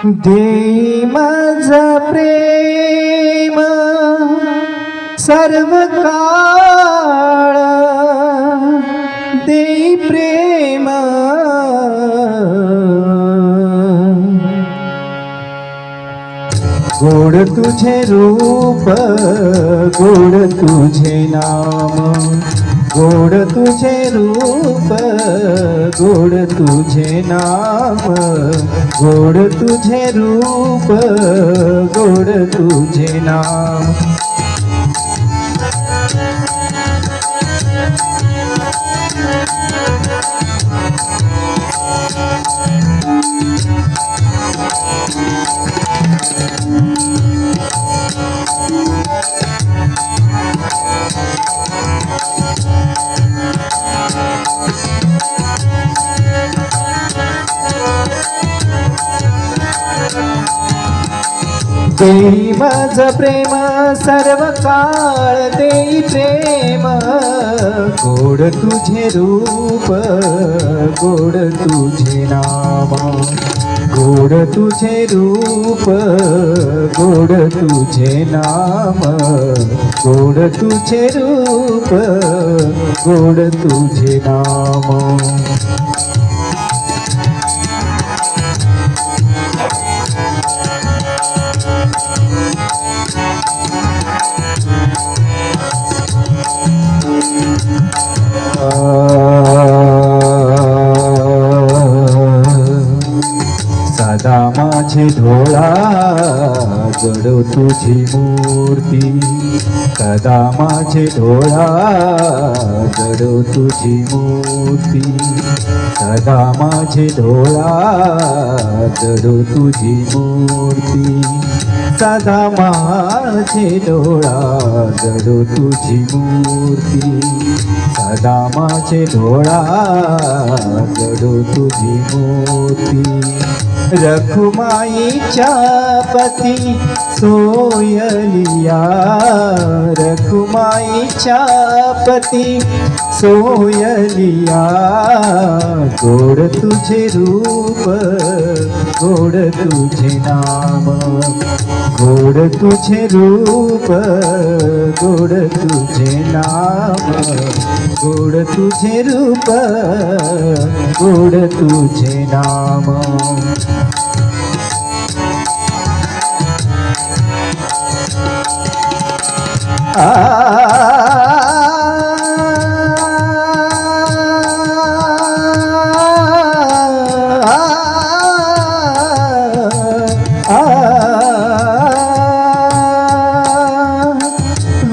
देई माझा प्रेम सर्व काळ, देई प्रेम गोड तुझे रूप, गोड तुझे नाम, गोड तुझे रूप, गोड तुझे नाम, गोड तुझे रूप, गोड तुझे नाम. देई माझं प्रेम सर्व काळ, देई प्रेम गोड तुझे रूप, गोड तुझे नाम, गोड तुझे रूप, गोड तुझे नाम, गोड तुझे रूप, गोड तुझे नाम. सदा माझे डोळा जडो तुझी मूर्ती, सदा माझे डोळा जडो तुझी मूर्ती, सदा माझे डोळा जडो तुझी मूर्ती, सदा माझे डोळा जडो तुझी मूर्ती, सदा माझे डोळा जडो तुझी मूर्ती. रखुमाईच्या पती सोयलिया, रखुमाईच्या पती सोयलिया, गोड तुझे रूप, गोड तुझे नाम, गोड तुझे रूप, गोड तुझे नाम, गोड तुझे रूप, गोड तुझे नाम.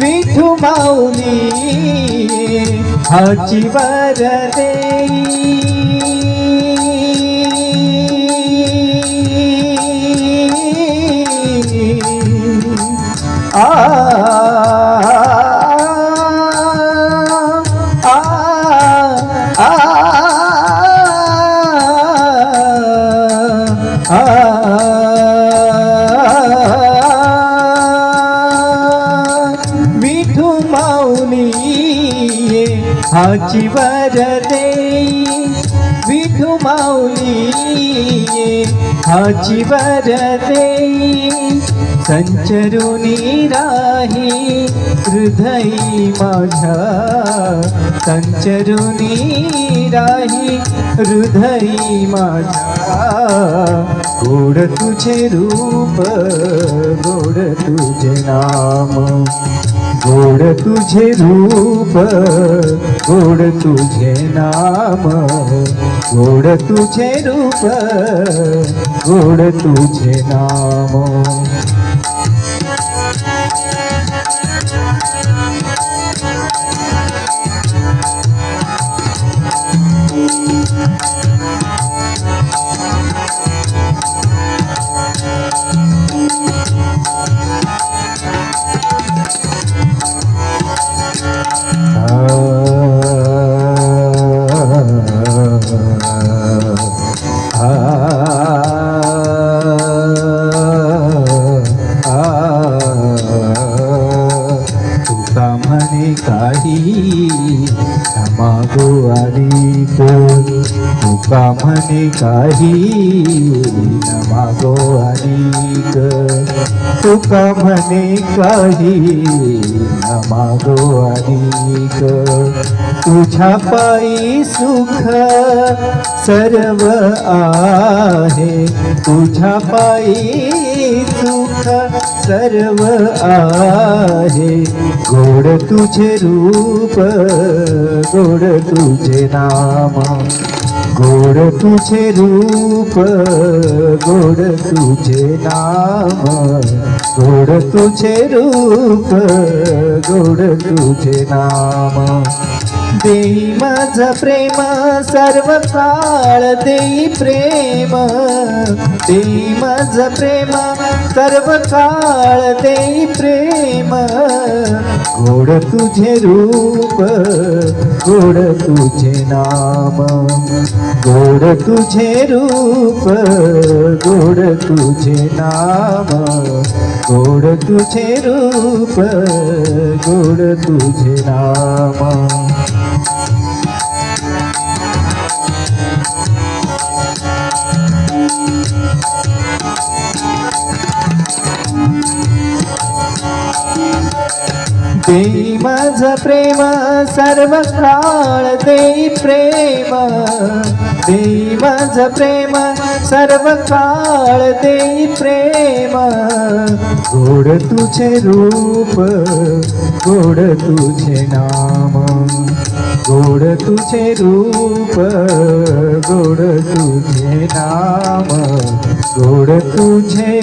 विठू माऊली हाची वर देई, विठू माऊली हाची वर देई, विठू माऊली हाची वर देई, संचरुनी राही हृदयी माझ्या, संचरुनी राही हृदयी माझ्या, गोड तुझे रूप, गोड तुझे नाम, गोड तुझे रूप, गोड तुझे नाम, गोड तुझे रूप, गोड तुझे नाम. मागो आली कोण तुका म्हणे काही न मागो तुका म्हणे काही न मागो अधिक तुझ्या पायी सुख सर्व आहे तुझ्या पायी सुख सर्व आहे गोड तुझे रूप गोड तुझे नाम गोड तुझे रूप गोड तुझे नाम गोड तुझे रूप गोड तुझे नाम देई माझ प्रेम सर्व काळ देई प्रेम देई माझ प्रेम सर्व काळ देई प्रेम गोड तुझे रूप गोड तुझे नाम गोड तुझे रूप गोड तुझे नाम गोड तुझे रूप गोड तुझे नाम देई माझ प्रेम सर्व काळ देई प्रेम देई माझ प्रेम सर्व काळ देई प्रेम गोड तुझे रूप गोड तुझे नाम गोड तुझे रूप गोड तुझे नाम गोड तुझे